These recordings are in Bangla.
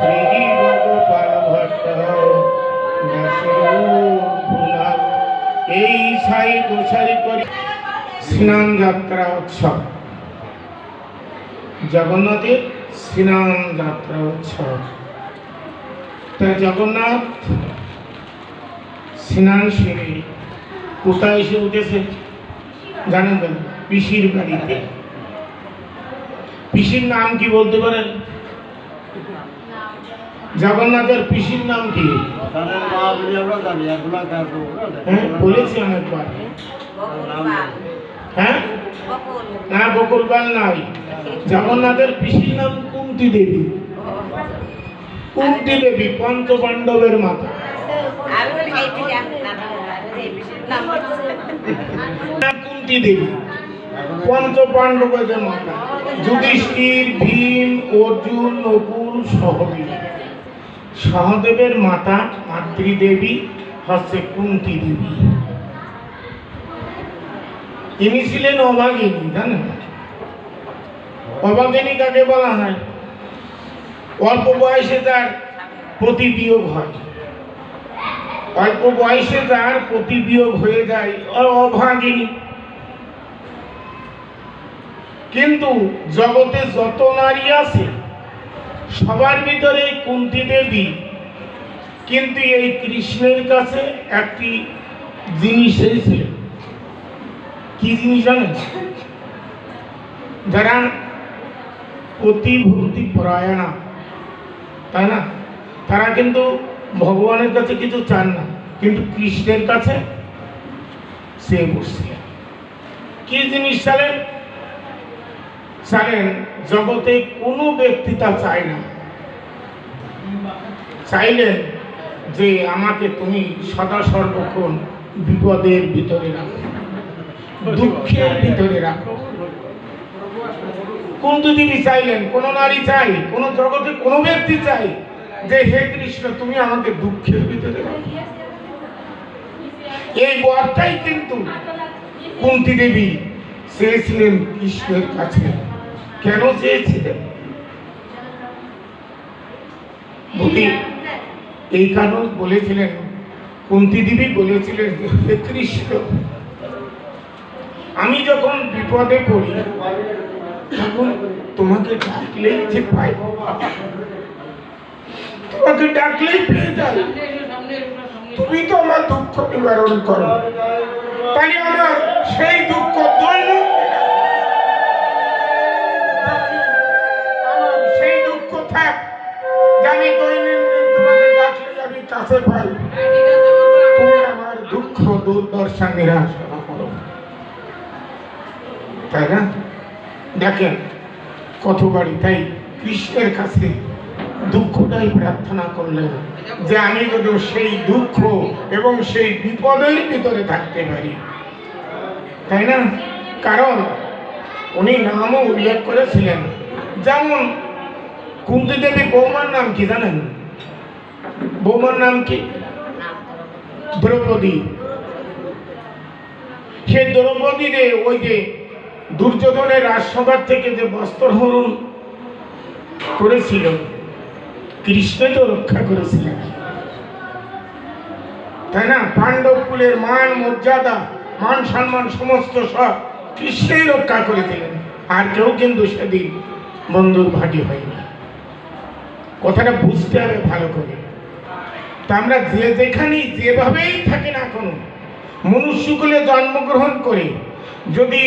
শ্রী গোপাল ভট্ট এই সাই গোসারি করে স্নান যাত্রা উৎসব, জগন্নাথের স্নান যাত্রা উৎসব। তাই জগন্নাথ স্নান সেরে কোথায় এসে উঠেছে জানেন তো? পিসির বাড়িতে। পিসির নাম কি বলতে পারেন? জগন্নাথের পিসির নাম কি? হ্যাঁ বলেছি অনেকবার। হ্যাঁ না, বকুলবাল নাই। জগন্নাথের পিসির নাম কুন্তি দেবী। কুন্তি দেবী পঞ্চপাণ্ডবের মাতা। কুন্তি দেবী পঞ্চপাণ্ডবের মাতা। যুধিষ্ঠির, ভীম, অর্জুন, নকুল, সহদেব। সহদেবের মাতা মাতৃদেবী হচ্ছে কুন্তি দেবী। ইনি ছিলেন অভাগিনী। জানেন অভাগিনী কাকে বলা হয়? অল্প বয়সে যার পতি বিয়োগ হয়, অল্প বয়সে যার পতি বিয়োগ হয়ে যায় অভাগিনী। কিন্তু জগতে যত নারী আছে সবার ভিতরে কুন্তি দেবী কিন্তু এই কৃষ্ণের কাছে একটি জিনিস ছিল। কি জিনিস জানেন? যারা অতিভক্তি পরায়ণা, তাই না, তারা কিন্তু ভগবানের কাছে কিছু চান না, কিন্তু কৃষ্ণের কাছে সে বসছে। কি জিনিস চালেন? জানেন জগতে কোনো ব্যক্তি তা চায় না, চাইলেন যে আমাকে তুমি সদা সর্বক্ষণ বিপদের ভিতরে রাখো, দুঃখের ভিতরে রাখো। কুন্তি দেবী চাইলেন, কোন নারী চাই, কোন জগতে কোন ব্যক্তি চাই যে হে কৃষ্ণ তুমি আমাকে দুঃখের ভিতরে রাখো। এই বরটাই কিন্তু কুন্তি দেবী চেয়েছিলেন কৃষ্ণের কাছে। কেন চেয়েছিলেন? বলি এই কারণ বলেছিলেন, কুন্তি দেবী বলেছিলেন হে কৃষ্ণ আমি যখন বিপদে পড়ি তখন তোমাকে ডাকলেই যে পাই, তোমাকে ডাকলেই পেয়ে যাই। তুমি তো আমার দুঃখ নিবারণ করো, তাই আমার সেই দুঃখ দৈনিক সেই দুঃখ থাক যে আমি দৈনন্দিন তোমাকে ডাকলে আমি কাছে পাই। তুমি আমার দুঃখ দুর্দশা নিরাশা করো, তাই না? দেখেন কত বাড়ি তাই কৃষ্ণের কাছে দুঃখটাই প্রার্থনা করলেন যে আমি যদি সেই দুঃখ এবং সেই বিপদের ভিতরে থাকতে পারি, তাই না? কারণ উনি নামও উল্লেখ করেছিলেন। যেমন কুন্তি দেবী বৌমার নাম কি জানেন? বৌমার নাম কি? দ্রৌপদী। সেই দ্রৌপদী রে ওই যে দুর্যোধনের রাজসভার থেকে যে বস্ত্রহরণ করেছিল কৃষ্ণ তো রক্ষা করেছিলেন, তাই না? পাণ্ডব কুলের মান মর্যাদা মান সম্মান সমস্ত সব কৃষ্ণই রক্ষা করেছিলেন, আর কেউ কিন্তু সেদিন বন্ধুর ভাগী হয়নি। কথাটা বুঝতে হবে ভালো করে। তা আমরা যে যেখানেই যেভাবেই থাকি না কোনো মনুষ্যকুলে জন্মগ্রহণ করে যদি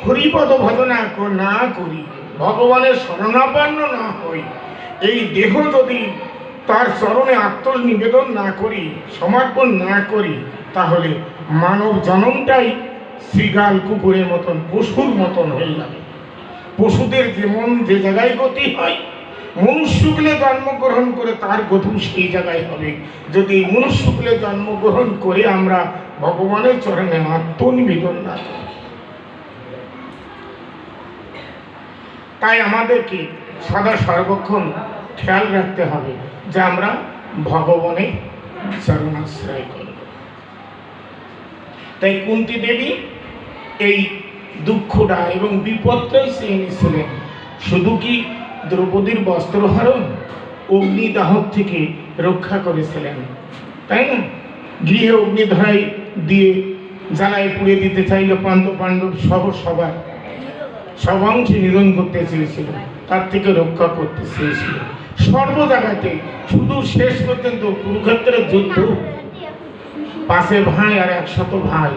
হরিপদ ভজনা না করি, ভগবানের শরণাপন্ন না হই, এই দেহ যদি তার চরণে আত্মনিবেদন না করি, সমর্পণ না করি, তাহলে মানব জন্মটাই শ্রীগাল কুকুরের মতন পশুর মতন হয়ে যাবে। পশুদের যেমন যে জায়গায় গতি হয়, মনুষ্যকুলে জন্মগ্রহণ করে তার গতি সেই জায়গায় হবে। যদি মনুষ্যকুলে জন্মগ্রহণ করে আমরা ভগবানের চরণে আত্মনিবেদন না করি, তাই আমাদেরকে সদা সর্বক্ষণ খেয়াল রাখতে হবে যে আমরা ভগবানের চরণাশ্রয় করব। তাই কুন্তি দেবী এই দুঃখটা এবং বিপদটাই সে এনেছিলেন। শুধু কি দ্রৌপদীর বস্ত্রহরণ অগ্নিদাহ থেকে রক্ষা করেছিলেন, তাই না? গৃহে অগ্নিধারায় দিয়ে জ্বালায় পুড়ে দিতে চাইল পাণ্ডব সহ সব অংশে নিধন করতে চেয়েছিল, তার থেকে রক্ষা করতে চেয়েছিল সর্ব জায়গাতে। শুধু শেষ পর্যন্ত কুরুক্ষেত্রের যুদ্ধ, 5 ভাই আর 100 ভাই,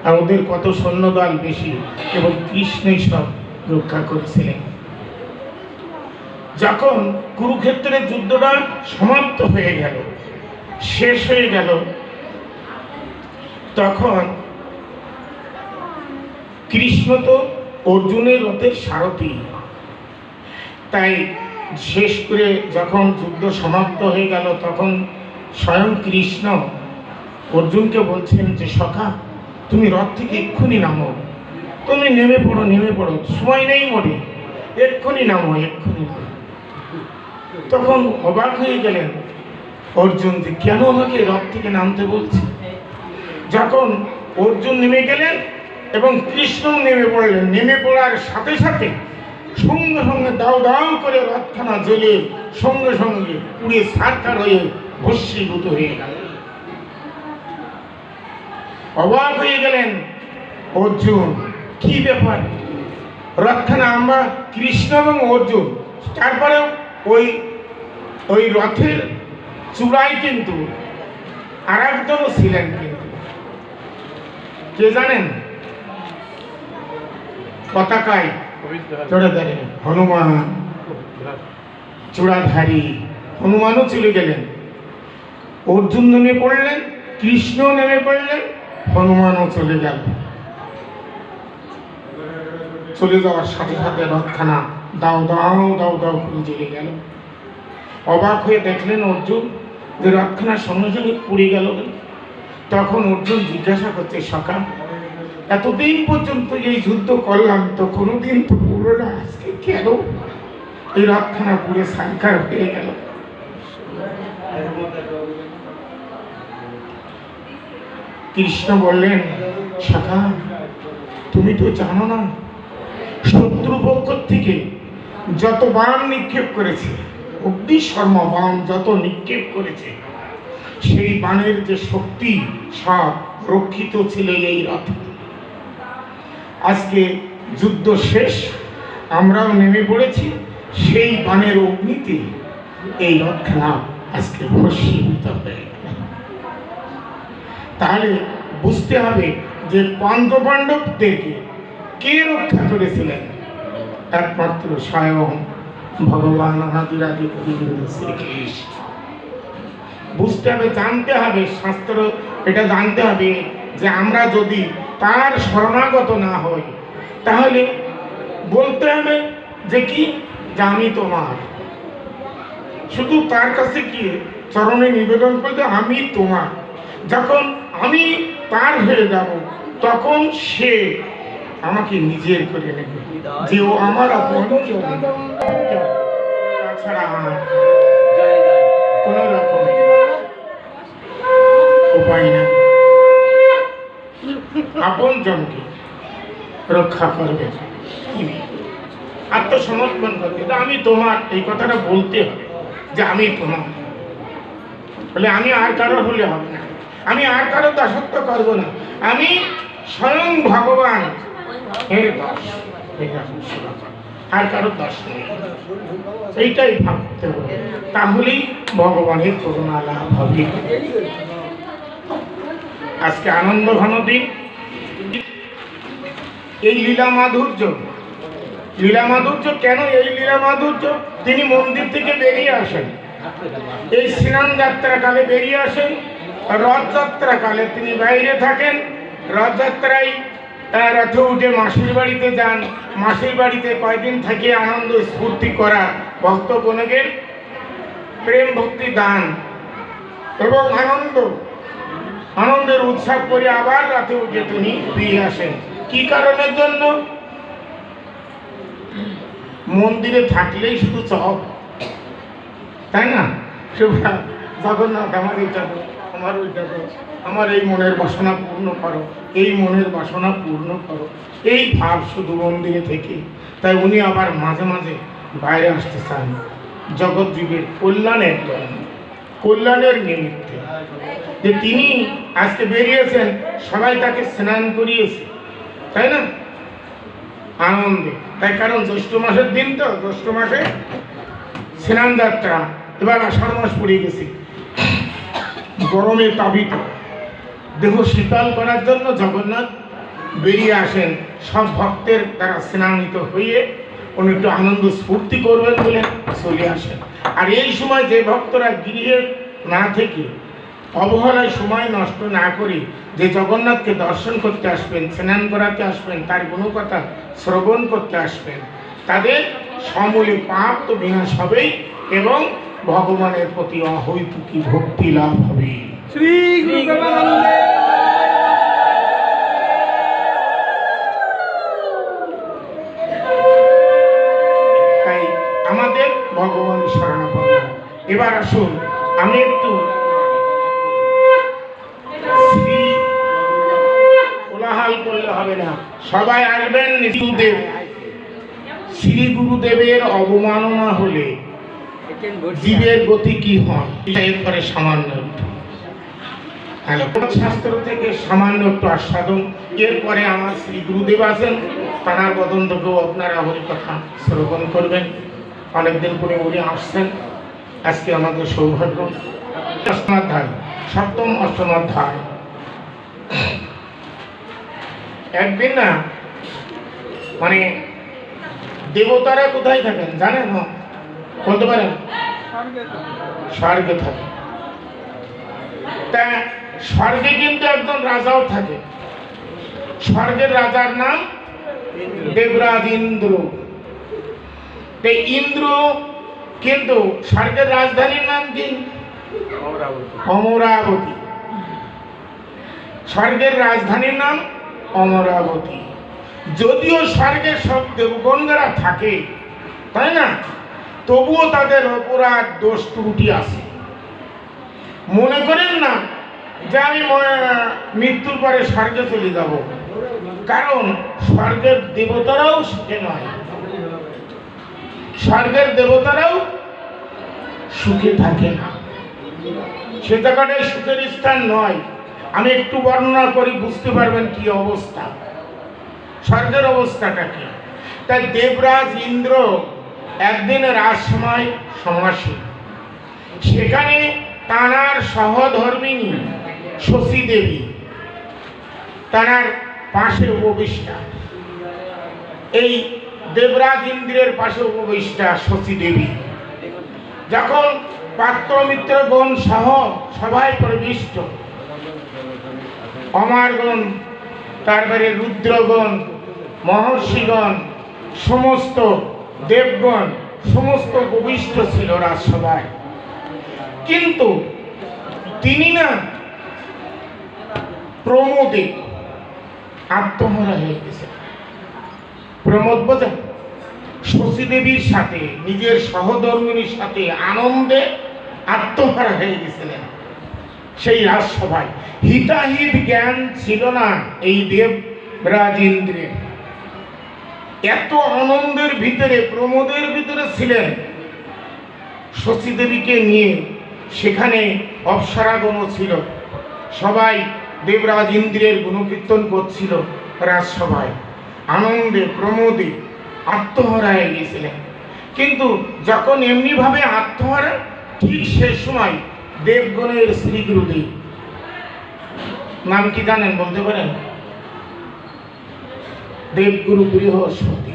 আর ওদের কত সৈন্যদল বেশি, এবং কৃষ্ণই সব রক্ষা করেছিলেন। যখন কুরুক্ষেত্রের যুদ্ধটা সমাপ্ত হয়ে গেল, শেষ হয়ে গেল, তখন কৃষ্ণ তো অর্জুনের রথের সারথি, তাই শেষ করে যখন যুদ্ধ সমাপ্ত হয়ে গেল, তখন স্বয়ং কৃষ্ণ অর্জুনকে বলছেন যে সখা, তুমি রথ থেকে এক্ষুনি নামো, তুমি নেমে পড়ো, সময় নেই মোটে, এক্ষুনি নামো। তখন অবাক হয়ে গেলেন অর্জুন যে কেন আমাকে রথ থেকে নামতে বলছে। যখন অর্জুন নেমে গেলেন এবং কৃষ্ণ নেমে পড়লেন, নেমে পড়ার সাথে সাথে সঙ্গে সঙ্গে দাও দাও করে রথখানা জ্বলে সঙ্গে সঙ্গে পুড়ে ছারখার হয়ে ভস্মীভূত হয়ে গেল। অবাক হয়ে গেলেন অর্জুন, কি ব্যাপার, রথখানা আমরা কৃষ্ণ এবং অর্জুন, তারপরে ওই রথের চূড়ায় কিন্তু আর একজনও ছিলেন, কিন্তু কে জানেন? পতাকায় চড়ে দাঁড়িয়ে হনুমান, চূড়াধারী হনুমানও চলে গেলেন। অর্জুন নেমে পড়লেন, কৃষ্ণ নেমে পড়লেন, হনুমানও চলে গেল। চলে যাওয়ার সাথে সাথে রথখানা দাও দাও দাও দাও করে জ্বলে গেল। অবাক হয়ে দেখলেন অর্জুন যে রথখানা সঙ্গে সঙ্গে পুড়ে গেল। তখন অর্জুন জিজ্ঞাসা করছে, সখা, এতদিন পর্যন্ত এই যুদ্ধ করলাম তো কোনোদিন তো পুরো না, আজকে কেন এই রথখানা পুড়ে ছারখার হয়ে গেল? কৃষ্ণ বললেন, সখা, তুমি তো জানো না, শত্রুপক্ষ থেকে যত বাণ নিক্ষেপ করেছে, অগ্নিশর্মা বাণ যত নিক্ষেপ করেছে, সেই বাণের যে শক্তি সব রক্ষিত ছিল এই রথ। আজকে যুদ্ধ শেষ, আমরাও নেমে পড়েছি, সেই বাণের অগ্নিতে এই রথখানা আজকে ভস্মীভূত হয়ে গেল। তাহলে বুঝতে হবে যে পাণ্ডবদেরকে কে রক্ষা করেছিলেন? একমাত্র স্বয়ং ভগবান অনাদিরাদি গোবিন্দ শ্রীকৃষ্ণ। বুঝতে হবে, জানতে হবে, শাস্ত্র এটা জানতে হবে যে আমরা যদি তার শরণাগত না হই, তাহলে বলতে হবে যে কি, যে আমি তোমার। শুধু তার কাছে গিয়ে চরণে নিবেদন করতে আমি তোমার। যখন আমি তার হয়ে যাব, তখন সে আমাকে নিজের করে নেবে, যে ও আমার আপন। তাছাড়া কোন রকম উপায় না। আপন জনকে রক্ষা করবে, আত্মসমর্পণ করবে, আমি তোমার, এই কথাটা বলতে হবে যে আমি তোমার। বলে আমি আর কারো হলে হবে না, আমি আর কারো দাসত্ব করবো না, আমি স্বয়ং ভগবান এর দাস, আর কারো দাস নেই। এইটাই ভাবতে হবে, তাহলেই ভগবানের করুণা লাভ হবে। আজকে আনন্দ ঘন দিন। এই লীলা মাধুর্য কেন? এই লীলা মাধুর্য, তিনি মন্দির থেকে বেরিয়ে আসেন, এই স্নান যাত্রা কালে বেরিয়ে আসেন, রথযাত্রা কালে তিনি বাইরে থাকেন। রথযাত্রায় রথে উঠে মাসির বাড়িতে যান, মাসির বাড়িতে কয়দিন থেকে আনন্দ স্ফূর্তি করা, ভক্তগণের প্রেম ভক্তি দান এবং আনন্দের উৎসব করে আবার রাতে উঠে তিনি ফিরে আসেন। কি কারণের জন্য? মন্দিরে থাকলেই শুধু চপ, তাই না? জগন্নাথ আমার এইটা দো, আমার ওইটা দো, আমার এই মনের বাসনা পূর্ণ করো, এই মনের বাসনা পূর্ণ করো, এই ভাব শুধু মন্দিরে থেকে। তাই উনি আবার মাঝে মাঝে বাইরে আসতে চান, জগৎজীবের কল্যাণের জন্য, কল্যাণের নিমিত্তে, যে তিনি আজকে বেরিয়েছেন, সবাই তাকে স্নান করিয়েছে, তাই না, আনন্দে। তাই কারণ জ্যৈষ্ঠ মাসের দিন তো, জ্যৈষ্ঠ মাসে স্নান যাত্রা। এবার আষাঢ় মাস পড়ে গেছে, গরমে তাপিত, দেহ শীতল করার জন্য জগন্নাথ বেরিয়ে আসেন সব ভক্তের দ্বারা স্নানিত হয়ে উনি একটু আনন্দ স্ফূর্তি করবেন বলে চলে আসেন। আর এই সময় যে ভক্তরা গৃহে না থেকে অবহেলায় সময় নষ্ট না করে যে জগন্নাথকে দর্শন করতে আসবেন, স্নান করাতে আসবেন, তার গুণকথা শ্রবণ করতে আসবেন, তাদের সমূলে পাপ তো বিনাশ হবেই এবং ভগবানের প্রতি অহৈতুকী ভক্তি লাভ হবে। তাই আমাদের ভগবানের শরণাপন্ন। এবার আসুন, আমি একটু কোলাহল করলে হবে না, সবাই আসবেন। গুরুদেব, শ্রী গুরুদেবের অবমাননা হলে জীবের গতি কি হয়, এরপরে সামান্য একটু শাস্ত্র থেকে সামান্য একটু আস্বাদন, এরপরে আমার শ্রী গুরুদেব আছেন, তাঁর বদন থেকেও আপনারা হরি কথা শ্রবণ করবেন। অনেকদিন পরে উনি আসছেন, আজকে আমাদের সৌভাগ্য। অষ্টমাধ্যায়, সপ্তম অষ্টমাধ্যায়। একদিন না, মানে দেবতারা কোথায় থাকেন জানেন? বলতে পারেন? স্বর্গে থাকে। তা স্বর্গে কিন্তু একজন রাজাও থাকে। স্বর্গের রাজার নাম দেবরাজ ইন্দ্র। ইন্দ্র কিন্তু স্বর্গের রাজধানীর নাম কি? অমরাবতী। স্বর্গের রাজধানীর নাম অমরাবতী। যদিও স্বর্গের সব দেবগণরা থাকে, তাই না, তবুও তাদের অপরাধ দোষ ত্রুটি আছে। মনে করেন না যে আমি মৃত্যুর পরে স্বর্গে চলে যাব, কারণ স্বর্গের দেবতারাও সুখে নয়, স্বর্গের দেবতারাও সুখে থাকে না। সে জায়গাটাই সুখের স্থান নয়। আমি একটু বর্ণনা করি, বুঝতে পারবেন কি অবস্থা, স্বর্গের অবস্থাটা কি। তাই দেবরাজ ইন্দ্র একদিন রাজসময় সমাসী, সেখানে তাঁর সহধর্মিণী শশী দেবী তাঁর পাশে উপবিষ্টা। এই দেবরাজ ইন্দ্রের পাশে উপবিষ্টা শশী দেবী যখন পাত্র মিত্রগণ সহ সবাই প্রবিষ্ট, অমরগণ, তারপরে রুদ্রগণ, মহর্ষিগণ, সমস্ত দেবগণ সমস্ত উপবিষ্ট ছিল রাজসভায়। কিন্তু তিনি না প্রমোদে আত্মহারা হয়ে গেছে। প্রমোদ বোঝেন? শশী দেবীর সাথে, নিজের সহধর্মিনীর সাথে আনন্দে আত্মহারা হয়ে গেছিলেন সেই রাজসভায়। হিতাহিত জ্ঞান ছিল না এই দেবরাজ ইন্দ্রের। এত আনন্দের ভিতরে, প্রমোদের ভিতরে ছিলেন। শশী দেবীকে নিয়ে সেখানে অপ্সরাগণও ছিল, সবাই দেবরাজ ইন্দ্রের গুণকীর্তন করছিল রাজসভায়। আনন্দে প্রমোদে আত্মহারা হয়ে গিয়েছিলেন। কিন্তু যখন এমনিভাবে আত্মহারা, ঠিক সে সময় দেবগণের শ্রী গুরুদেব, নাম কি জানেন, বলতে পারেন? দেবগুরু বৃহস্পতি,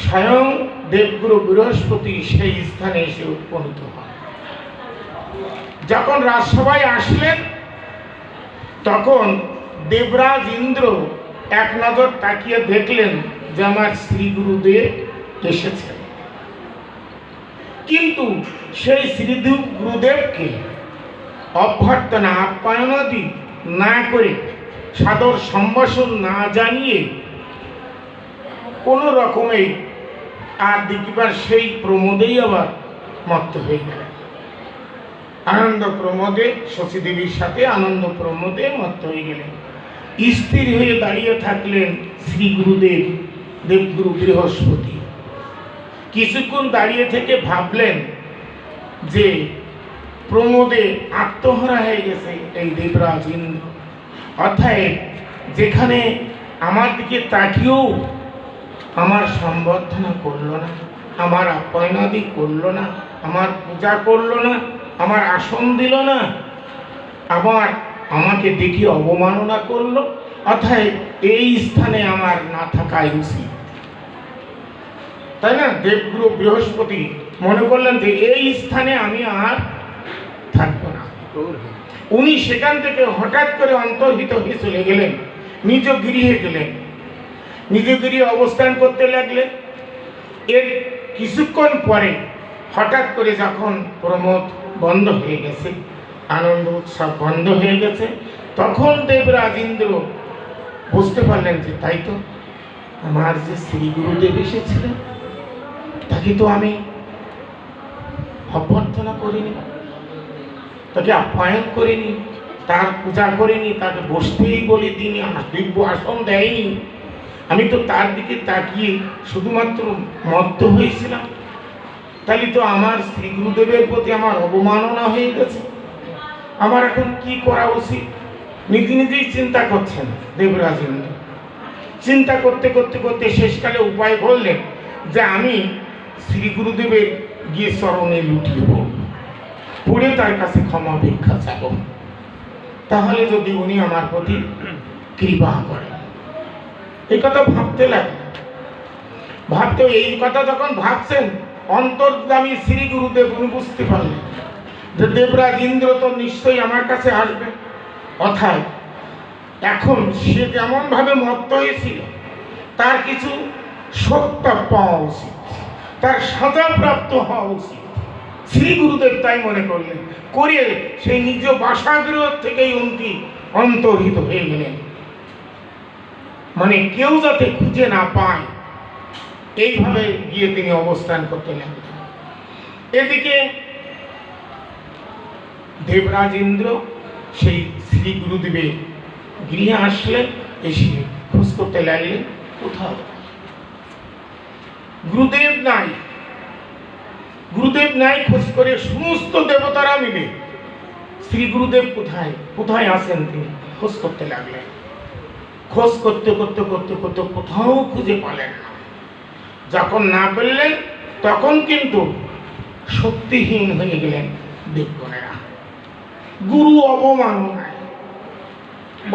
স্বয়ং দেবগুরু বৃহস্পতি সেই স্থানে এসে উপনীত হন। যখন রাজসভায় আসলেন, তখন দেবরাজ ইন্দ্র এক নজর তাকিয়ে দেখলেন যে আমার শ্রী গুরুদেব এসেছেন। কিন্তু সেই শ্রী গুরুদেবকে অভ্যর্থনা আপ্যায়নাদি না করে, সাদর সম্ভাষণ না জানিয়ে কোনো রকমে আর দেখিবার সেই প্রমোদেই আবার মত্ত হয়ে গেল। আনন্দ প্রমোদে, শশী দেবীর সাথে আনন্দ প্রমোদে মত্ত হয়ে গেলেন। স্থির হয়ে দাঁড়িয়ে থাকলেন শ্রী গুরুদেব, দেবগুরু বৃহস্পতি। কিছুক্ষণ দাঁড়িয়ে থেকে ভাবলেন যে প্রমোদে আত্মহারা হয়ে গেছে এই দেবরাজ ইন্দ্র। অর্থাৎ যেখানে আমার দিকে তাকিয়েও আমার সম্বর্ধনা করলো না, আমার আপ্যায়নাদি করলো না, আমার পূজা করলো না, আমার আসন দিল না, আবার আমাকে দেখে অবমাননা করলো, অর্থাৎ এই স্থানে আমার না থাকাই উচিত, তাই না? দেবগুরু বৃহস্পতি মনে করলেন যে এই স্থানে আমি আর থাকবো না। উনি সেখান থেকে হঠাৎ করে অন্তর্হিত হয়ে চলে গেলেন, নিজ গৃহে গেলেন, নিজ গৃহে অবস্থান করতে লাগলেন। এর কিছুক্ষণ পরে হঠাৎ করে যখন প্রমোদ বন্ধ হয়ে গেছে, আনন্দ উৎসব বন্ধ হয়ে গেছে, তখন দেবরাজ ইন্দ্র বুঝতে পারলেন যে তাই তো, আমার যে শ্রী গুরুদেব এসেছিলেন তাকে তো আমি অভ্যর্থনা করিনি, তাকে আপ্যায়ন করিনি, তার পূজা করিনি, তাকে বসতেই বলি দিনই, দিব্য আসন দেয়নি। আমি তো তার দিকে তাকিয়ে শুধুমাত্র মত্ত হয়েছিলাম। তাহলে তো আমার শ্রী গুরুদেবের প্রতি আমার অবমাননা হয়ে গেছে। আমার এখন কি করা উচিত? নিজে নিজেই চিন্তা করছেন দেবরাজ ইন্দ্র। চিন্তা করতে করতে করতে শেষকালে উপায় করলেন যে আমি শ্রী গুরুদেবের গিয়ে চরণে লুটিয়ে পড়ব, পড়ে তার কাছে ক্ষমা ভিক্ষা চাব, তাহলে যদি উনি আমার প্রতি কৃপা করেন। এই কথা ভাবতে লাগলেন। ভাবতে এই কথা যখন ভাবছেন, অন্তর্যামী শ্রী গুরুদেব উনি বুঝতে পারলেন যে দেবরাজ ইন্দ্র তো নিশ্চয়ই আমার কাছে আসবে। অর্থাৎ এখন সে যেমন ভাবে মত্ত হয়েছিল, তার কিছু সত্তা পাওয়া উচিত, তার সাজা প্রাপ্ত হওয়া উচিত। শ্রী গুরুদেব তাই মনে করলেন, করে সেই নিজ বাসাগৃহ থেকেই উনি অন্তর্হিত হয়ে গেলেন, মানে কেউ যাতে খুঁজে না পায় এইভাবে গিয়ে তিনি অবস্থান করতে লাগলেন। এদিকে দেবরাজ ইন্দ্র সেই শ্রী গুরুদেবের গৃহে আসলেন, এসে খোঁজ করতে লাগলেন, কোথাও গুরুদেব নাই, গুরুদেব নাই। খোঁজ করে সমস্ত দেবতারা মিলে শ্রী গুরুদেব কোথায় কোথায় আছেন তিনি খোঁজ করতে লাগলেন। খোঁজ করতে করতে করতে করতে কোথাও খুঁজে পেলেন না। যখন না পেলেন তখন কিন্তু শক্তিহীন হয়ে গেলেন দেবগণেরা। গুরু অবমাননায়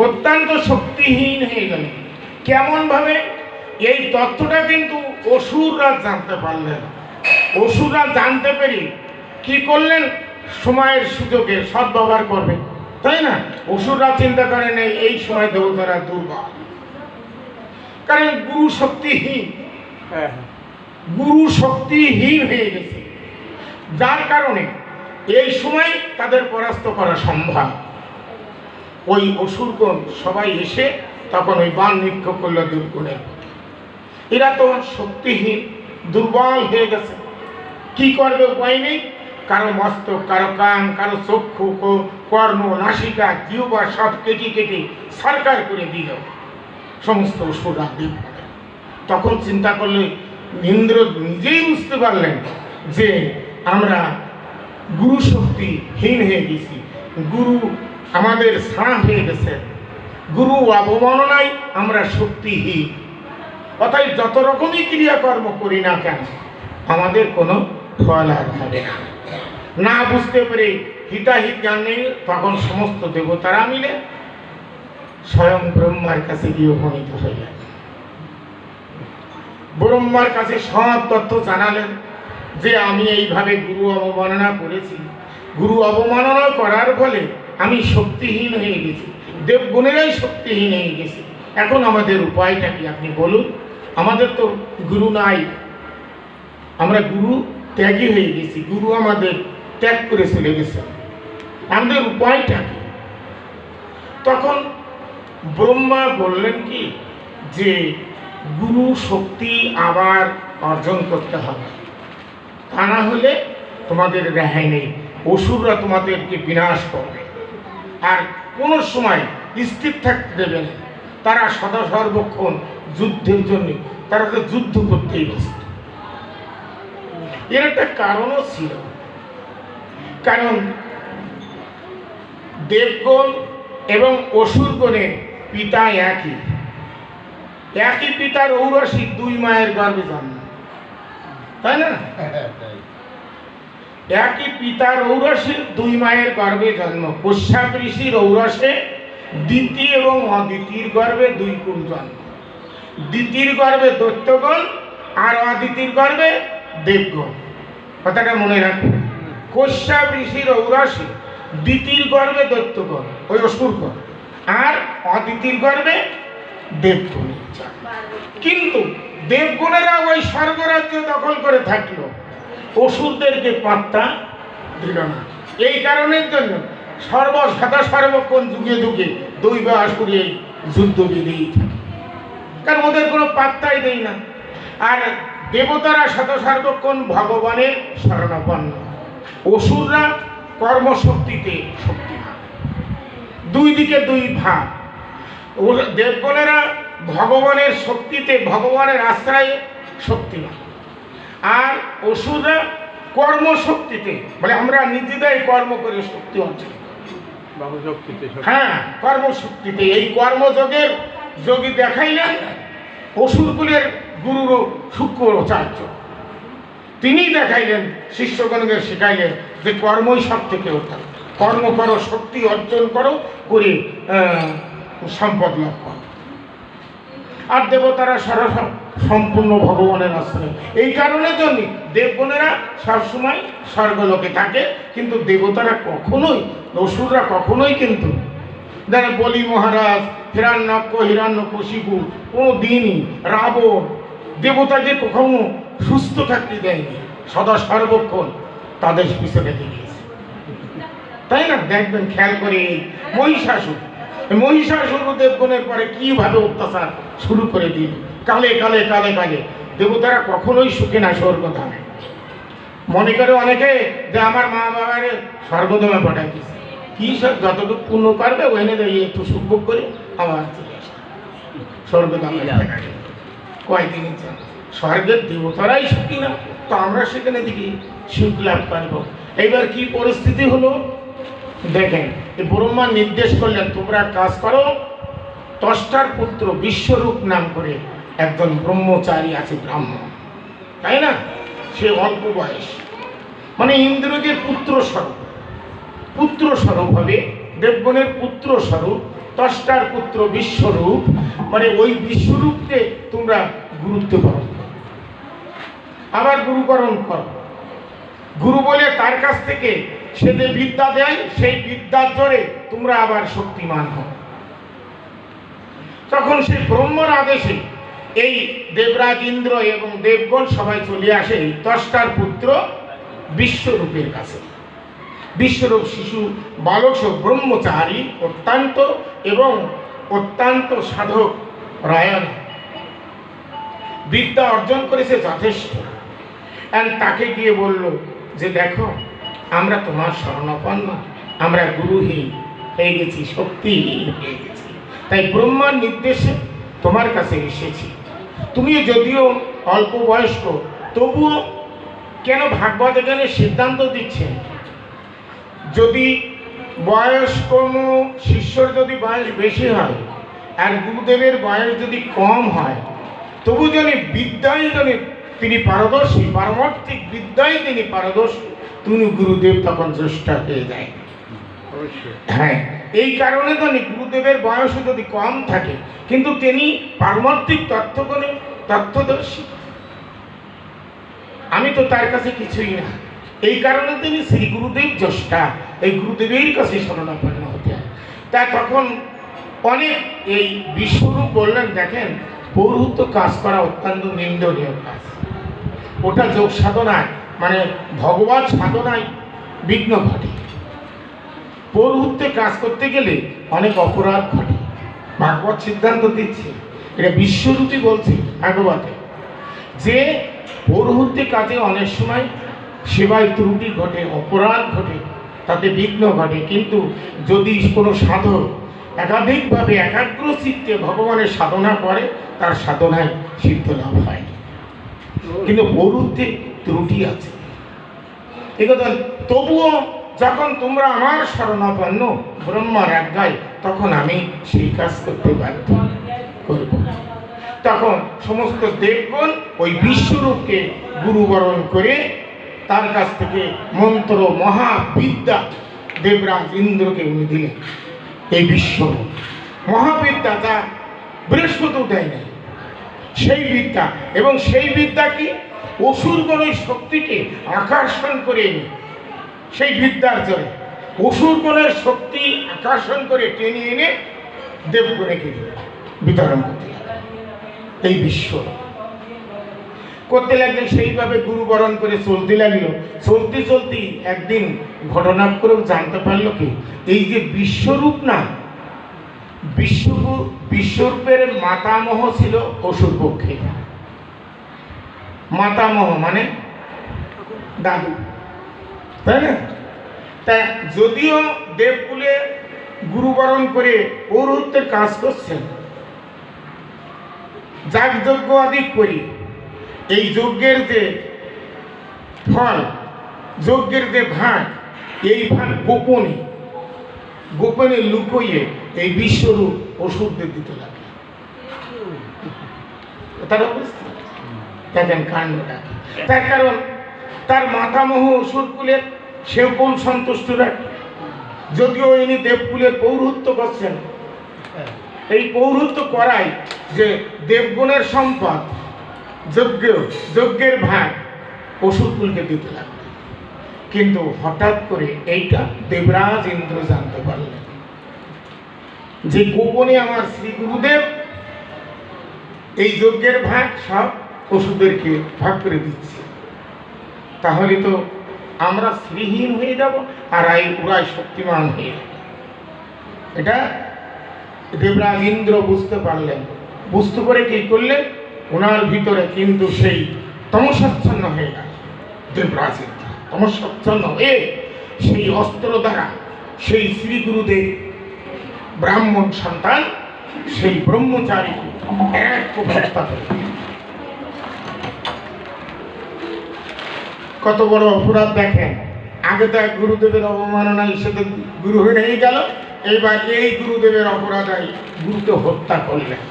অত্যন্ত শক্তিহীন হয়ে গেলেন। কেমন ভাবে? এই তথ্যটা কিন্তু অসুররা জানতে পারলেন। অসুররা জানতে পেরে কি করলেন? সময়ের সুযোগে সদ্ব্যবহার করবে, তাই না? অসুররা চিন্তা করেন এই সময় দেবতারা দুর্বল, কারণ গুরু শক্তিহীন, গুরু শক্তিহীন হয়ে গেছে, যার কারণে এই সময় তাদের পরাস্ত করা সম্ভব। ওই অসুরগণ সবাই এসে তখন ওই বাণ নিক্ষেপ করল দুর্গুণের। এরা তো শক্তিহীন, দুর্বল হয়ে গেছে, কি করবে উপায় নেই। কারো মস্তক, কারো কান, কারো চক্ষু, কর্ণ, নাসিকা, জিহ্বা সব কেটে কেটে সরকার করে দিল সমস্ত অসুররা। তখন চিন্তা করলে ইন্দ্র নিজেই বুঝতে পারলেন যে আমরা গুরু শক্তিহীন হয়ে গেছি, গুরু আমাদের ছাড়া হয়ে গেছে, গুরু অবমাননায় আমরা শক্তিহীন। অর্থাৎ যত রকমই ক্রিয়াকর্ম করি না কেন আমাদের কোনো ফল আর হবে না। না বুঝতে পেরে হিতাহিত জ্ঞান নেই, তখন সমস্ত দেবতারা মিলে স্বয়ং ব্রহ্মার কাছে গিয়ে উপনীত হইলেন। ব্রহ্মার কাছে সব তথ্য জানালেন যে আমি এইভাবে গুরু অবমাননা করেছি, গুরু অবমাননা করার ফলে আমি শক্তিহীন হয়ে গেছি, দেবগুণেরাই শক্তিহীন হয়ে গেছি। এখন আমাদের উপায়টা কি আপনি বলুন? আমাদের তো গুরু নাই, আমরা গুরু ত্যাগী হয়ে গেছি, গুরু আমাদের ত্যাগ করে চলে গেছে, আমাদের উপায়টা কি? তখন ব্রহ্মা বললেন কি যে গুরু শক্তি আবার অর্জন করতে হবে, তা না হলে তোমাদের রেহাই নেই, অসুররা তোমাদেরকে বিনাশ করবে, আর কোনো সময় স্থির থাকতে দেবে না। তারা সদা সর্বক্ষণ যুদ্ধের জন্য, তারা তো যুদ্ধ করতেই ব্যস্ত। এর একটা কারণও ছিল, কারণ দেবগণ এবং অসুরগণের পিতা একই, একই পিতার ঔরসী দুই মায়ের গর্ভে জন্ম, তাই না? একই পিতার ঔরসে দুই মায়ের গর্ভে জন্ম। কশ্যপ ঋষির ঔরসে দিতি এবং অদিতির গর্ভে দুই কুল জন্ম। দিতির গর্ভে দৈত্যগণ আর অদিতির গর্ভে দেবগণ। কথাটা মনে রাখবে। কশ্যপ ঋষির ঔরসে দিতির গর্ভে দৈত্যগণ, ওই অসুরগণ, আর অদিতির গর্ভে দেবগণ। কিন্তু দেবগণেরা ওই স্বর্গরাজ্য দখল করে থাকলো, অসুরদেরকে পাত্তা দিল না। এই কারণের জন্য সর্বক্ষণ যুগে যুগে দৈব আসুরি এই যুদ্ধ বিধেই থাকে, কারণ ওদের কোনো পাত্তাই দেয় না। আর দেবতারা সর্বক্ষণ ভগবানের শরণাপন্ন, অসুররা কর্মশক্তিতে শক্তিমান। দুই দিকে দুই ভাগ। দেবগণেরা ভগবানের শক্তিতে, ভগবানের আশ্রয়ে শক্তিমান, আর অসুররা কর্মশক্তিতে, বলে আমরা নিজেরাই কর্ম করে শক্তি অর্জন। হ্যাঁ, কর্মশক্তিতে। এই কর্মযোগের যোগী দেখাইলেন অসুরকুলের গুরু শুক্রাচার্য। তিনি দেখাইলেন, শিষ্যগণকে শিখাইলেন যে কর্মই সব থেকে উত্তম। কর্ম করো, শক্তি অর্জন করো, করে সম্পদ লাভ করো। আর দেবতারা সম্পূর্ণ ভগবানের আশ্রয়। এই কারণের জন্য দেবগণেরা সবসময় স্বর্গলোকে থাকে, কিন্তু দেবতারা কখনোই, অসুররা কখনোই কিন্তু বলি মহারাজ, হিরণ্যাক্ষ, হিরণ্যকশিপু, কোনো দিনই রাবণ দেবতাকে কখনো সুস্থ থাকতে দেয়নি, সদা সর্বক্ষণ তাদের পিছনে দিয়েছে, তাই না? দেখবেন খেয়াল করে মহিষাসুর দেবগণের পরে কিভাবে অত্যাচার শুরু করে দিল। কালে কালে কালে কালে দেবতারা কখনোই সুখে না স্বর্গধামে। মনে করে অনেকে যে আমার মা বাবার স্বর্গধামে পাঠাই দিচ্ছে, কি সব যতটুকু পূর্ণ করবে ওখানে একটু সুখ ভোগ করে আবার চলে আসে স্বর্গধামে। কয়দিন স্বর্গের দেবতারাই সুখী না, তো আমরা সেখানে দেখি সুখ লাভ করবো। এইবার কি পরিস্থিতি হলো দেখেন, ব্রহ্মা নির্দেশ করলেন তোমরা কাজ করো। ত্বষ্টার পুত্র বিশ্বরূপ নাম করে একজন ব্রহ্মচারী আছে, ব্রাহ্মণ, তাই না? সে অল্প বয়স, মানে ইন্দ্রদের পুত্র স্বরূপ হবে, দেবগণের পুত্র স্বরূপ, ত্বষ্টার পুত্র বিশ্বরূপ, মানে ওই বিশ্বরূপকে তোমরা গুরুত্ব করো, আবার গুরুকরণ করো। গুরু বলে তার কাছ থেকে সে যে বিদ্যা দেয়, সেই বিদ্যার জোরে তোমরা আবার শক্তিমান হও। তখন সেই ব্রহ্মর আদেশে এই দেবরাজ ইন্দ্র এবং দেবগণ সবাই চলে আসে এই ত্বষ্টার পুত্র বিশ্বরূপের কাছে। বিশ্বরূপ শিশু বালক ব্রহ্মচারী, অত্যন্ত সাধক রায়ণ, বিদ্যা অর্জন করেছে যথেষ্ট। তাকে গিয়ে বলল যে দেখো, আমরা তোমার শরণাপন্ন, আমরা গুরুহীন হয়ে গেছি, শক্তিহীন হয়ে গেছি, তাই ব্রহ্মার নির্দেশে তোমার কাছে এসেছি। তুমি যদিও অল্প বয়স্ক, তবুও কেন ভাগবত এখানে সিদ্ধান্ত দিচ্ছেন, যদি বয়স কম, শিষ্যর যদি বয়স বেশি হয় আর গুরুদেবের বয়স যদি কম হয়, তবু যদি বিদ্যায় যদি তিনি পারদর্শী, পারমার্থিক বিদ্যায় তিনি পারদর্শী, তুমি গুরুদেব তখন জ্যেষ্ঠ হয়ে যায়। হ্যাঁ, এই কারণে তো গুরুদেবের বয়স যদি কম থাকে, কিন্তু তিনি পারমার্থিক তত্ত্বগুণে তত্ত্বদর্শী, আমি তো তার কাছে কিছুই না। এই কারণে তিনি শ্রী গুরুদেব জ্যেষ্ঠা, এই গুরুদেবের কাছে শরণাপন্ন হতে হয়। তা তখন অনেক এই বিশ্বরূপ বললেন, দেখেন পৌরোহিত্য কাজ করা অত্যন্ত নিন্দনীয় কাজ, ওটা যোগ সাধনায় মানে ভগবত সাধনায় বিঘ্ন ঘটে। পৌরোহিত্যে কাজ করতে গেলে অনেক অপরাধ ঘটে। ভাগবত সিদ্ধান্ত দিচ্ছে, এটা বিশ্বরূপী বলছে ভাগবতে, যে পৌরোহিত্যে কাজে অনেক সময় সেবায় ত্রুটি ঘটে, অপরাধ ঘটে, তাতে বিঘ্ন ঘটে। কিন্তু যদি কোনো সাধক একাধিকভাবে একাগ্র চিত্তে ভগবানের সাধনা করে, তার সাধনায় সিদ্ধ লাভ হয়। কিন্তু পৌরোহিত্যে ত্রুটি আছে। একথা তবুও যখন তোমরা আমার শরণাপন্ন ব্রহ্মার আজ্ঞায়, তখন আমি সেই কাজ করতে বাধ্য করব। তখন সমস্ত দেবগণ ওই বিশ্বরূপকে গুরুবরণ করে তার কাছ থেকে মন্ত্র মহাবিদ্যা দেবরাজ ইন্দ্রকে উনি দিলেন। এই বিশ্বরূপ মহাবিদ্যা, যা বৃহস্পতিও দেয় নাই, সেই বিদ্যা। এবং সেই বিদ্যা কি অসুরগণের শক্তিকে আকর্ষণ করে এনে, সেই বিদ্যার জন্য অসুরগণের শক্তি আকর্ষণ করে টেনে এনে দেবগণকে বিতরণ করতে লাগলেন। এই বিশ্ব করতে লাগলেন, সেইভাবে গুরুবরণ করে চলতে লাগলো। চলতে চলতে একদিন ঘটনাক্রম জানতে পারলো কি, এই যে বিশ্বরূপ না, বিশ্বরূপের মাতামহ ছিল অসুর পক্ষে। মাতামহ মানে দাদু, তাই না? তা যদিও দেবকুলে গুরুবরণ করে পৌরোহিত্যের কাজ করছেন, যাগযজ্ঞ আদি করি, এই যজ্ঞের যে ফল, যজ্ঞের যে ভাগ, এই ভাগ গোপনে গোপনে লুকোইয়ে এই বিশ্বরূপ ওষুধদের দিতে লাগে। তার অবস্থা দেখেন কাণ্ডটা। তার কারণ তার মাতামহ অসুরকুলের, সেও কোন সন্তুষ্ট রাখে, যদিও ইনি দেবকুলের পৌরোহিত্য করছেন। এই পৌরোহিত্য করাই যে দেবগুণের সম্পদ, যজ্ঞের ভাগ অসুরকুলকে দিতে লাগবে। কিন্তু হঠাৎ করে এইটা দেবরাজ ইন্দ্র জানতে পারলেন যে গোপনে আমার শ্রী গুরুদেব এই যজ্ঞের ভাগ সব পশুদেরকে ভাগ করে দিচ্ছে। তাহলে তো আমরা শ্রীহীন হয়ে যাব, আর ওরাই শক্তিমান হয়ে যাবে। এটা দেবরাজ ইন্দ্র বুঝতে পারলেন। বুঝতে করে কি করলেন, ওনার ভিতরে কিন্তু সেই তমসাচ্ছন্ন হয়ে গেল। দেবরাজ ইন্দ্র তমসাচ্ছন্ন হয়ে সেই অস্ত্র দ্বারা সেই শ্রী গুরুদেব ব্রাহ্মণ সন্তান, সেই ব্রহ্মচারী এক হত্যা করে। কত বড় অপরাধ দেখেন। আগে তো এক গুরুদেবের অবমাননা হিসেবে গুরু হয়ে গেল, এইবার এই গুরুদেবের অপরাধায় গুরুকে হত্যা করলেন,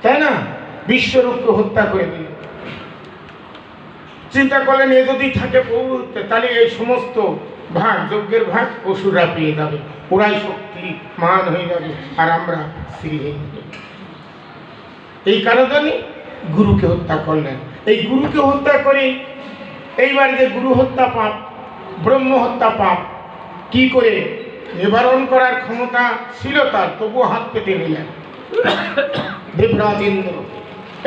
তাই না? বিশ্বরূপকে হত্যা করে দিল। চিন্তা করলেন, এ যদি থাকে পৌরোহিত্যে, তাহলে এই সমস্ত ভাগ, যজ্ঞের ভাগ অসুররা পেয়ে যাবে, ওরাই শক্তি মান হয়ে যাবে, আর আমরা শ্রীহীন। এই কারণে গুরুকে হত্যা করলেন। এই গুরুকে হত্যা করে এইবার যে গুরু হত্যা পাপ, ব্রহ্ম হত্যা পাপ, কি করে নিবারণ করার ক্ষমতা ছিল তার, তবুও হাত পেতে নিলেন দেবরাজ ইন্দ্র।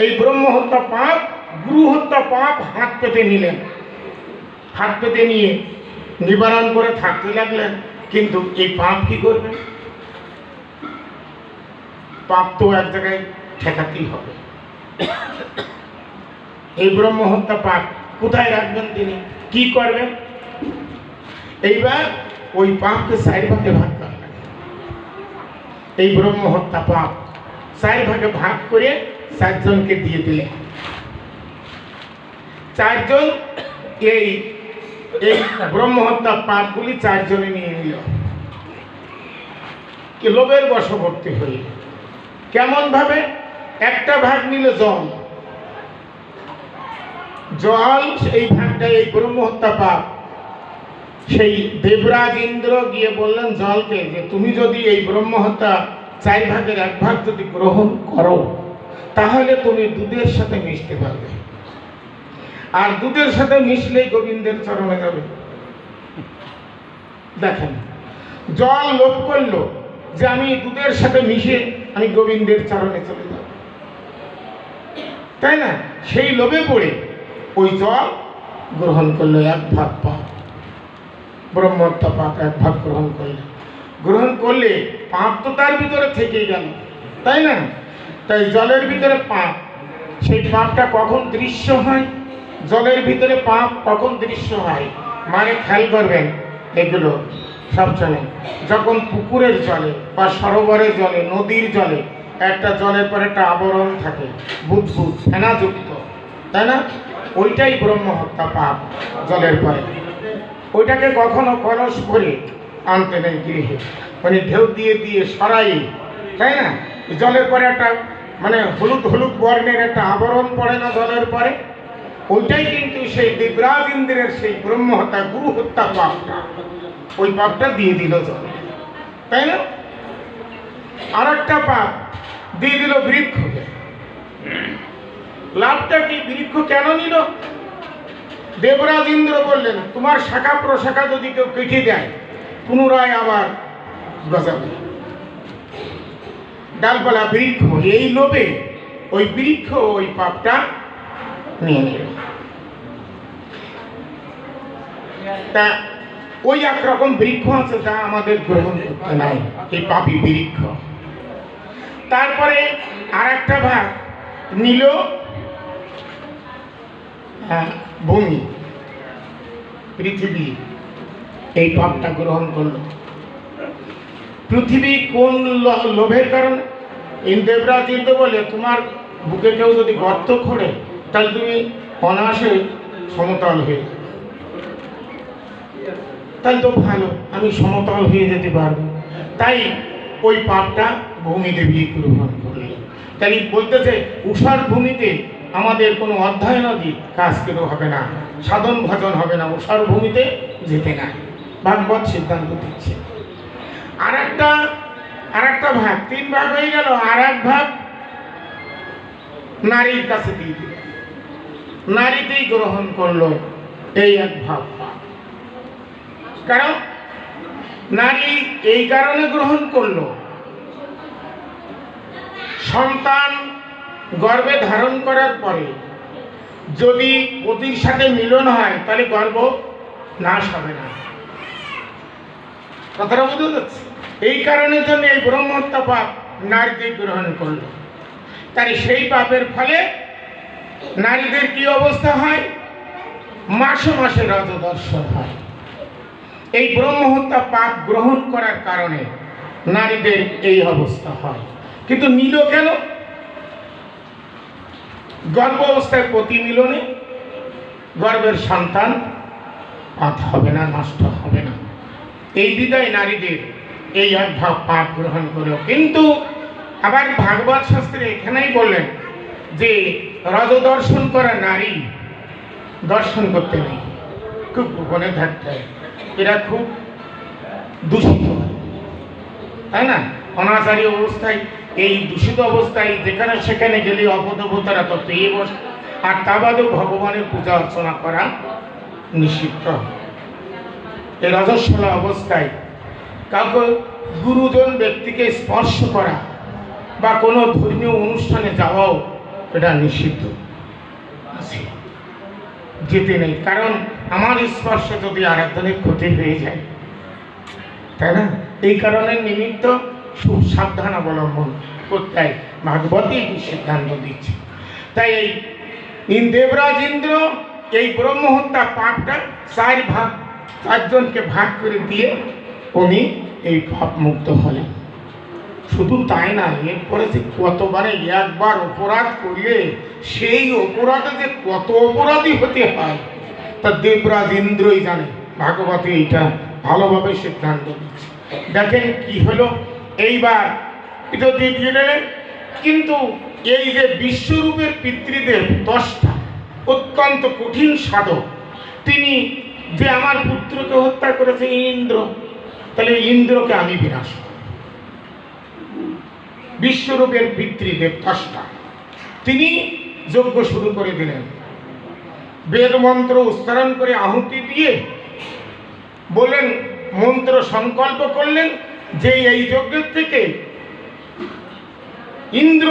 এই ব্রহ্ম হত্যা পাপ, গুরু হত্যা পাপ হাত পেতে নিলেন। হাত পেতে নিয়ে নিবারণ করে থাকতে লাগলেন। কিন্তু এই পাপ কি করবেন? পাপ তো এক জায়গায় ঠেকাতেই হবে। এই ব্রহ্ম হত্যা পাপ কোথায় রাখবেন তিনি, কি করবেন? এইবার ওই পাপকে 4 ভাগে ভাগ করলেন। এই ব্রহ্ম হত্যা পাপ 4 ভাগে ভাগ করে 4 জনকে দিয়ে দিলেন। 4 জন এই ব্রহ্ম হত্যা পাপগুলি 4 জনে নিয়ে নিল। কি লোভের বশবর্তী হয়ে কেমন ভাবে? একটা ভাগ নিল জল, এই ভাগটা এই ব্রহ্ম হত্যা পাপ। সেই দেবরাজ ইন্দ্র গিয়ে বললেন জলকে যে তুমি যদি এই ব্রহ্ম হত্যা 4 ভাগের 1 ভাগ যদি গ্রহণ করো, তাহলে তুমি দুধের সাথে মিশতে পারবে, আর দুধের সাথে মিশলেই গোবিন্দের চরণে যাবে। দেখেন, জল লোভ করলো যে আমি দুধের সাথে মিশে আমি গোবিন্দের চরণে চলে যাব, তাই না? সেই লোভে পড়ে ওই জল গ্রহণ করলো, 1 ভাগ পাপ, ব্রহ্ম হত্যা পাপ 1 ভাগ গ্রহণ করলে। গ্রহণ করলে পাপ তো তার ভিতরে থেকেই গেল, তাই না? তাই জলের ভিতরে পাপ, সেই পাপটা কখন দৃশ্য হয়? জলের ভিতরে পাপ কখন দৃশ্য হয়? মানে খেয়াল করবেন, এগুলো সব জানে। যখন পুকুরের জলে বা সরোবরের জলে, নদীর জলে একটা জলের পর একটা আবরণ থাকে, বুদবুদ ফেনাযুক্ত, তাই না? ওইটাই ব্রহ্ম হত্যা পাপ জলের পরে। ওইটাকে কখনো কলস করে আনতে নেই গৃহে, মানে ঢেউ দিয়ে দিয়ে সরাই, তাই না? জলের পরে একটা মানে হলুদ হলুদ বর্ণের একটা আবরণ পড়ে না জলের পরে, ওইটাই কিন্তু সেই দেবরাজ ইন্দ্রের সেই ব্রহ্ম হত্যা গুরু হত্যা পাপটা, ওই পাপটা দিয়ে দিল জল, তাই না? আর একটা পাপ দিয়ে দিল বৃক্ষকে। লাভটা কি? বৃক্ষ কেন নিল? দেবরাজ ইন্দ্র বললেন, তোমার শাখা প্রশাখা যদি কেউ কেটে দেয় পুনরায় আবার গজাবে ডালপালা বৃক্ষ। এই লোভে ওই বৃক্ষ ওই পাপটা নিয়ে নিল। তা ওই একরকম বৃক্ষ আছে যা আমাদের গ্রহণ করতে নাই, এই পাপী বৃক্ষ। তারপরে আর একটা ভাগ নিল ভূমি, পৃথিবী, এই পাপটা গ্রহণ করলো। পৃথিবী কোন লোভের কারণে? দেবরাজ ইন্দ্র বলে, তোমার বুকে কেউ যদি গর্ত খোঁড়ে তাহলে তুমি অনায়াসে সমতল হয়ে, তাহলে তো ভালো, আমি সমতল হয়ে যেতে পারবো। তাই ওই পাপটা ভূমিদেবী গ্রহণ করলেন। তাই বলতেছে উষার ভূমিতে আমাদের কোনো অধ্যয়নাদি কাজ কেন হবে না, সাধন ভজন হবে না, উষার ভূমিতে যেতে না। ভাগবত সিদ্ধান্ত দিচ্ছে। আর একটা ভাগ, 3 ভাগ হয়ে গেল। আর এক ভাগ নারীর কাছে দিয়ে দিল, নারীতেই গ্রহণ করলো এই এক ভাগ। কারণ নারী এই কারণে গ্রহণ করলো, সন্তান গর্ভে ধারণ করার পরে যদি পতির সাথে মিলন হয় তাহলে গর্ভ নাশ হবে না। কথাটা বুঝতে যাচ্ছে? এই কারণের জন্য এই ব্রহ্মহত্যা পাপ নারীদের গ্রহণ করলো। তাই সেই পাপের ফলে নারীদের কি অবস্থা হয়? মাসে মাসে রজদর্শন হয়। এই ব্রহ্মহত্যা পাপ গ্রহণ করার কারণে নারীদের এই অবস্থা হয়। কিন্তু নিল কেন? গর্ভ অবস্থায় পতি মিলনে গর্ভের সন্তান পাপ হবে না, নষ্ট হবে না। এই বিদায় নারীদের এই অধ্যায় পাপ গ্রহণ করেও। কিন্তু আবার ভাগবত শাস্ত্রে এখানেই বললেন যে রজদর্শন করা নারী দর্শন করতে নেই, খুব গোপনে থাকতে হয়, এরা খুব দূষিত হয়, তাই না? অনাচারী অবস্থায়, এই দূষিত অবস্থায় যেখানে সেখানে গেলে অপদেবতারা তো পেয়ে বসে। আর তা বাদেও ভগবানের পূজা অর্চনা করা নিষিদ্ধ। এই রজস্বলা অবস্থায় কাউকে গুরুজন ব্যক্তিকে স্পর্শ করা বা কোনো ধর্মীয় অনুষ্ঠানে যাওয়াও এটা নিষিদ্ধ আছে, যেতে নেই। কারণ আমার স্পর্শে যদি আরেকজনের ক্ষতি হয়ে যায়, তাই না? এই কারণের নিমিত্ত খুব সাবধান অবলম্বন করতে হয়। ভাগবতী সিদ্ধান্ত দিচ্ছে। তাই এই দেবরাজ ইন্দ্র এই ব্রহ্মহত্যা পাপটা 4জনকে ভাগ করে দিয়ে উনি এই পাপ মুক্ত হলেন। শুধু তাই না, এরপরে যে কতবারে একবার অপরাধ করলে সেই অপরাধে যে কত অপরাধী হতে হয় তা দেবরাজ ইন্দ্রই জানে। ভাগবতী এইটা ভালোভাবে সিদ্ধান্ত দিচ্ছে। দেখেন কি হলো, এইবার এটা দিয়ে দিলেন। কিন্তু এই যে বিশ্বরূপের পিতৃদেব 10টা অত্যন্ত কঠিন সাধক, তিনি যে আমার পুত্রকে হত্যা করেছে ইন্দ্র, তাহলে ইন্দ্রকে আমি বিনাশ করব। বিশ্বরূপের পিতৃদেব 10টা, তিনি যজ্ঞ শুরু করে দিলেন। বেদ মন্ত্র উচ্চারণ করে আহুতি দিয়ে বলেন, মন্ত্র সংকল্প করলেন যে এই যজ্ঞের থেকে ইন্দ্র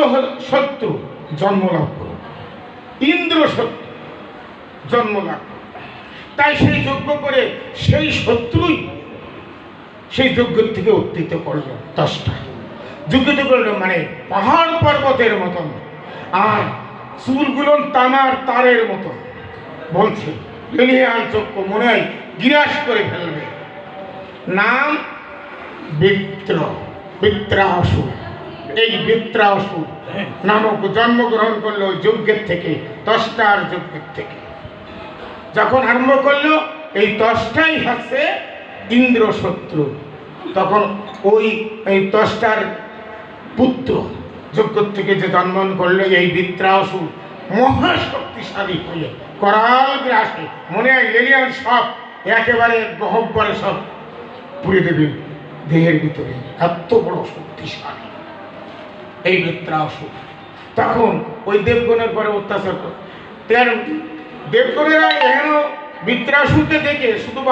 শত্রু জন্মলাভ করবে, ইন্দ্র শত্রু জন্মলাভ করবে। তাই সেই যজ্ঞ করে সেই শত্রুই সেই যজ্ঞের থেকে উত্থিত করল। 10টা যজ্ঞিত করল, মানে পাহাড় পর্বতের মতন, আর চুলগুলো তামার তারের মতন। বলছে লিলিয়ান চক্ষু মনে হয় গিরাস করে ফেলবে। নাম বৃত্র, বৃত্রাসুর। এই বৃত্রাসুর নামক জন্মগ্রহণ করলো ওই যজ্ঞের থেকে, 10টার যজ্ঞের থেকে। যখন আরম্ভ করলো এই 10টাই হচ্ছে ইন্দ্র শত্রু, তখন এই 10টার পুত্র যজ্ঞ থেকে যে জন্মন করলো এই বৃত্রাসুর মহাশক্তিশালী হয়ে করাল গ্রাসে মনে হয় এলিয়ান সব একেবারে গহব্বরে সব পুড়ে দেবে দেহের ভিতরে, এত বড় শক্তিশালী এই বৃত্রাসুর। তখন ওই দেবগণের পরে অত্যাচার করে দেবগণেরা এহেন বৃত্রাসুরকে দেখে শুধু